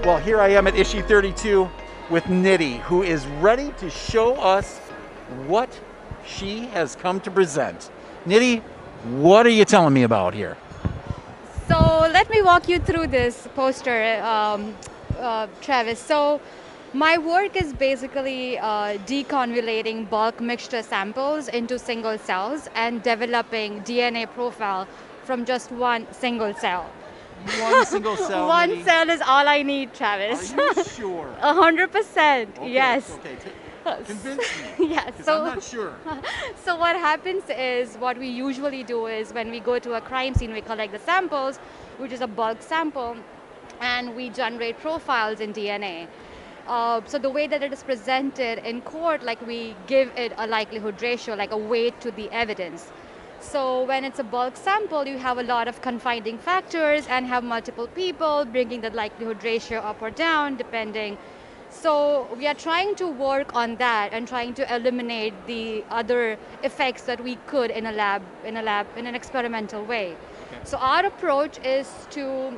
Well, here I am at ISHI 32 with Nidhi, who is ready to show us what she has come to present. Nidhi, what are you telling me about here? So let me walk you through this poster, Travis. So my work is basically deconvoluting bulk mixture samples into single cells and developing DNA profile from just one single cell. One single cell, One Nidhi. cell is all I need, Travis. Are you sure? 100%, Okay, yes. Okay, convince me. Yeah, Because so I'm not sure. so what happens is, what we usually do is, when we go to a crime scene, we collect the samples, which is a bulk sample, and we generate profiles in DNA. So the way that it is presented in court, like, we give it a likelihood ratio, like a weight to the evidence. So when it's a bulk sample, you have a lot of confining factors and have multiple people bringing the likelihood ratio up or down depending. So we are trying to work on that and trying to eliminate the other effects that we could in a lab, in an experimental way. Okay. So our approach is to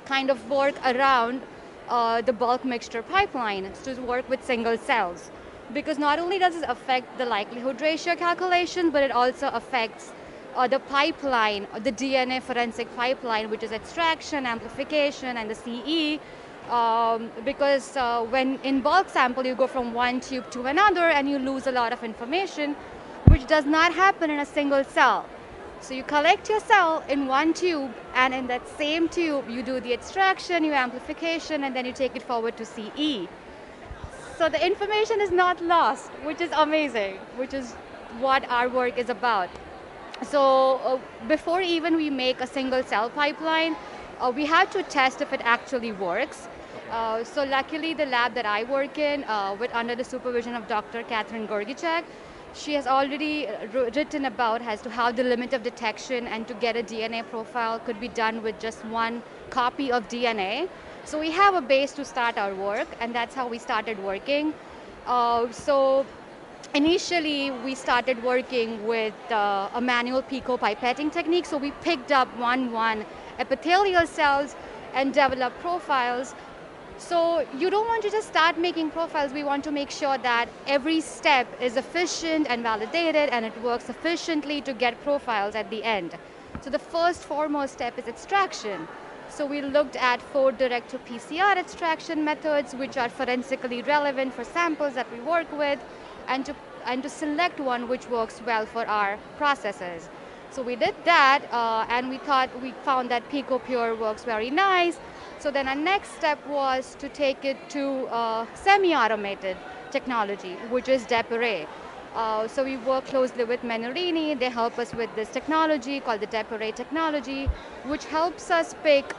kind of work around the bulk mixture pipeline, to work with single cells. Because not only does it affect the likelihood ratio calculation, but it also affects the pipeline, the DNA forensic pipeline, which is extraction, amplification, and the CE. Because when in bulk sample, you go from one tube to another and you lose a lot of information, which does not happen in a single cell. So you collect your cell in one tube, and in that same tube, you do the extraction, your amplification, and then you take it forward to CE. So the information is not lost, which is amazing, which is what our work is about. So before even we make a single cell pipeline, we have to test if it actually works. So luckily, the lab that I work in, under the supervision of Dr. Catherine Gorgichek, she has already written about as to how the limit of detection and to get a DNA profile could be done with just one copy of DNA. So we have a base to start our work, and that's how we started working. So initially, we started working with a manual picopipetting technique. So we picked up one epithelial cells and developed profiles. So you don't want to just start making profiles. We want to make sure that every step is efficient and validated, and it works efficiently to get profiles at the end. So the first foremost step is extraction. So we looked at 4 direct-to-PCR extraction methods, which are forensically relevant for samples that we work with, and to select one which works well for our processes. So we did that, and we found that PicoPure works very nice. So then our next step was to take it to semi-automated technology, which is DepArray. So we work closely with Menarini. They help us with this technology called the DepArray technology, which helps us pick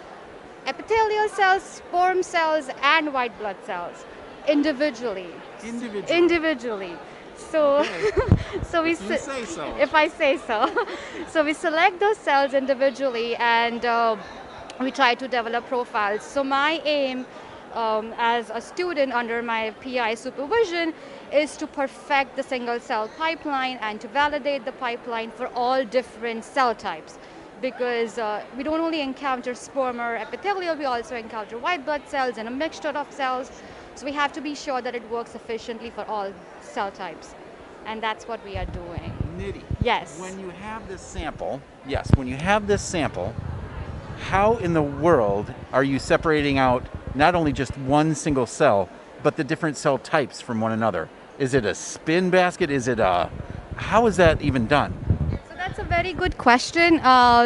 epithelial cells, sperm cells, and white blood cells individually. Individually. So, Okay. so we If you say so. if I say so. So we select those cells individually, and we try to develop profiles. So my aim as a student under my PI supervision is to perfect the single cell pipeline and to validate the pipeline for all different cell types. Because we don't only encounter sperm or epithelial, we also encounter white blood cells and a mixture of cells. So we have to be sure that it works efficiently for all cell types. And that's what we are doing. Nidhi. Yes. When you have this sample, how in the world are you separating out not only just one single cell, but the different cell types from one another? Is it a spin basket? How is that even done? So that's a very good question.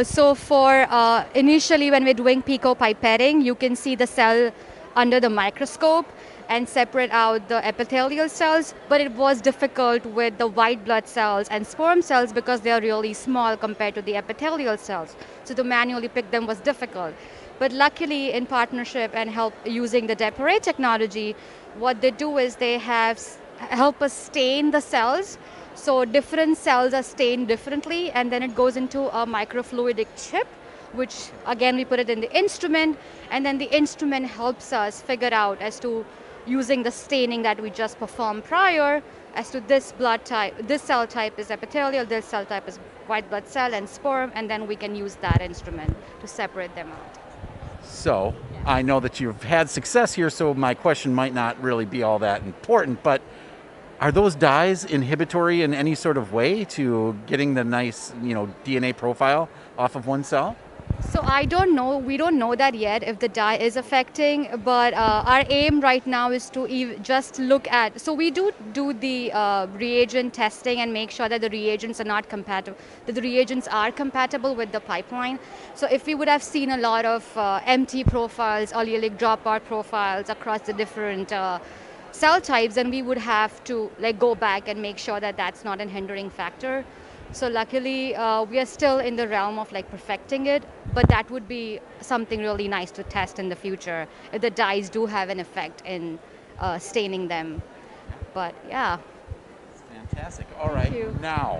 So for initially, when we're doing picopipetting, you can see the cell under the microscope and separate out the epithelial cells, but it was difficult with the white blood cells and sperm cells because they are really small compared to the epithelial cells. So to manually pick them was difficult. But luckily, in partnership and help using the DepArray technology, what they do is they help us stain the cells. So different cells are stained differently, and then it goes into a microfluidic chip, which again we put it in the instrument, and then the instrument helps us figure out as to, using the staining that we just performed prior, as to this blood type, this cell type is epithelial, this cell type is white blood cell and sperm, and then we can use that instrument to separate them out. So I know that you've had success here, so my question might not really be all that important, but are those dyes inhibitory in any sort of way to getting the nice, DNA profile off of one cell? So I don't know. We don't know that yet if the dye is affecting. But our aim right now is to just look at. So we do the reagent testing and make sure that the reagents are not compatible. That the reagents are compatible with the pipeline. So if we would have seen a lot of empty profiles, allelic dropout profiles across the different cell types, then we would have to go back and make sure that that's not a hindering factor. So luckily, we are still in the realm of perfecting it, but that would be something really nice to test in the future if the dyes do have an effect in staining them. But yeah. Fantastic. All right. Thank you. Now,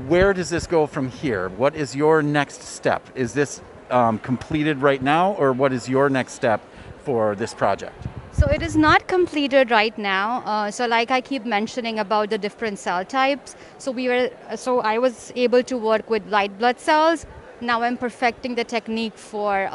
where does this go from here? What is your next step? Is this completed right now, or what is your next step for this project? So it is not completed right now. So like I keep mentioning about the different cell types. So I was able to work with white blood cells. Now I'm perfecting the technique for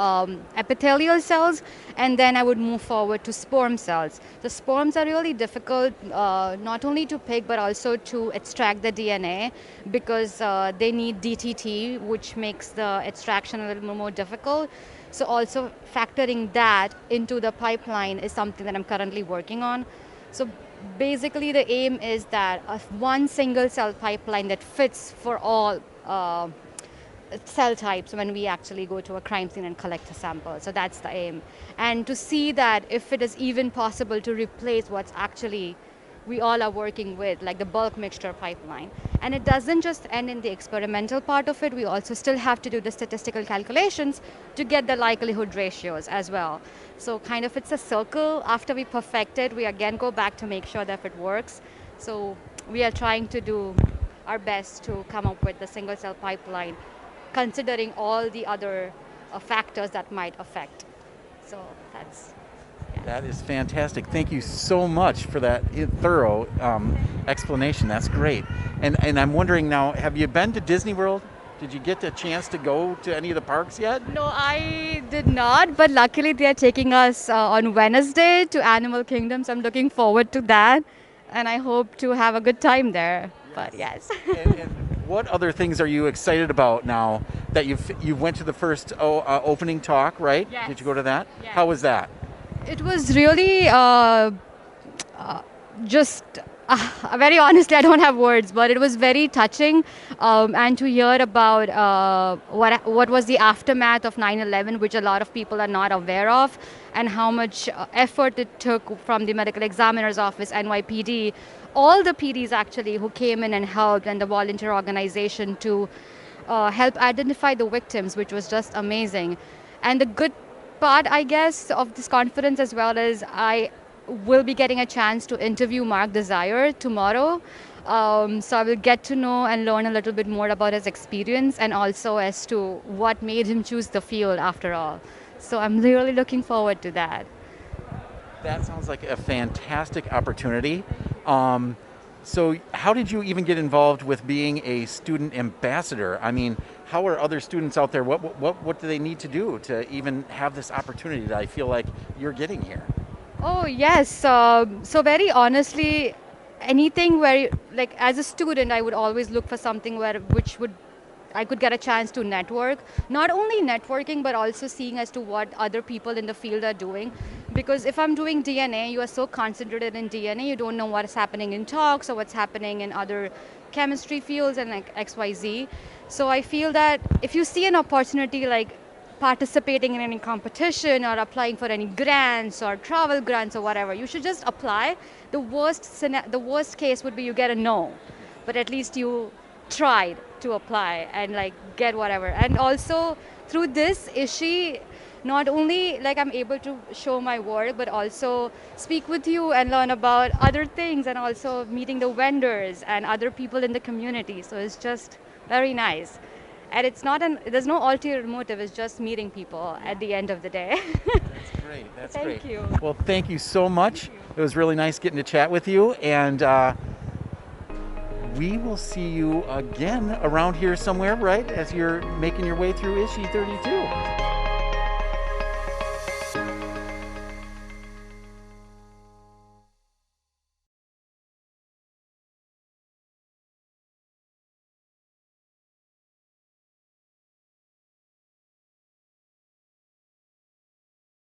epithelial cells, and then I would move forward to sperm cells. The sperms are really difficult, not only to pick but also to extract the DNA, because they need DTT, which makes the extraction a little more difficult. So also factoring that into the pipeline is something that I'm currently working on. So basically the aim is that one single cell pipeline that fits for all cell types when we actually go to a crime scene and collect a sample. So that's the aim. And to see that if it is even possible to replace what's actually we all are working with, like the bulk mixture pipeline. And it doesn't just end in the experimental part of it, we also still have to do the statistical calculations to get the likelihood ratios as well. So kind of it's a circle. After we perfect it, we again go back to make sure that if it works. So we are trying to do our best to come up with the single cell pipeline, considering all the other factors that might affect. So that's... That is fantastic. Thank you so much for that thorough explanation. That's great. And I'm wondering now, have you been to Disney World? Did you get a chance to go to any of the parks yet? No, I did not, but luckily they are taking us on Wednesday to Animal Kingdom, so I'm looking forward to that, and I hope to have a good time there. Yes. But yes. and what other things are you excited about now that you went to the first opening talk, right? Yes. Did you go to that? Yes. How was that? It was really just very honestly, I don't have words, but it was very touching, and to hear about what was the aftermath of 9/11, which a lot of people are not aware of, and how much effort it took from the medical examiner's office, NYPD, all the PDs actually who came in and helped, and the volunteer organization to help identify the victims, which was just amazing. And the good part, I guess, of this conference as well is I will be getting a chance to interview Mark Desire tomorrow. So I will get to know and learn a little bit more about his experience and also as to what made him choose the field after all. So I'm really looking forward to that. That sounds like a fantastic opportunity. So how did you even get involved with being a student ambassador? I mean, how are other students out there? What do they need to do to even have this opportunity that I feel like you're getting here? Oh yes. So very honestly, anything where as a student, I would always look for something I could get a chance to network. Not only networking, but also seeing as to what other people in the field are doing. Because if I'm doing DNA, you are so concentrated in DNA, you don't know what's happening in talks or what's happening in other chemistry fields and XYZ. So I feel that if you see an opportunity like participating in any competition or applying for any grants or travel grants or whatever, you should just apply. The worst case would be you get a no, but at least you tried to apply and get whatever. And also through this ISHI, not only I'm able to show my work, but also speak with you and learn about other things, and also meeting the vendors and other people in the community. So it's just very nice. And it's not there's no ulterior motive, it's just meeting people at the end of the day. That's great, that's great. Thank you. Well, thank you so much. It was really nice getting to chat with you, and we will see you again around here somewhere, right, as you're making your way through ISHI 32.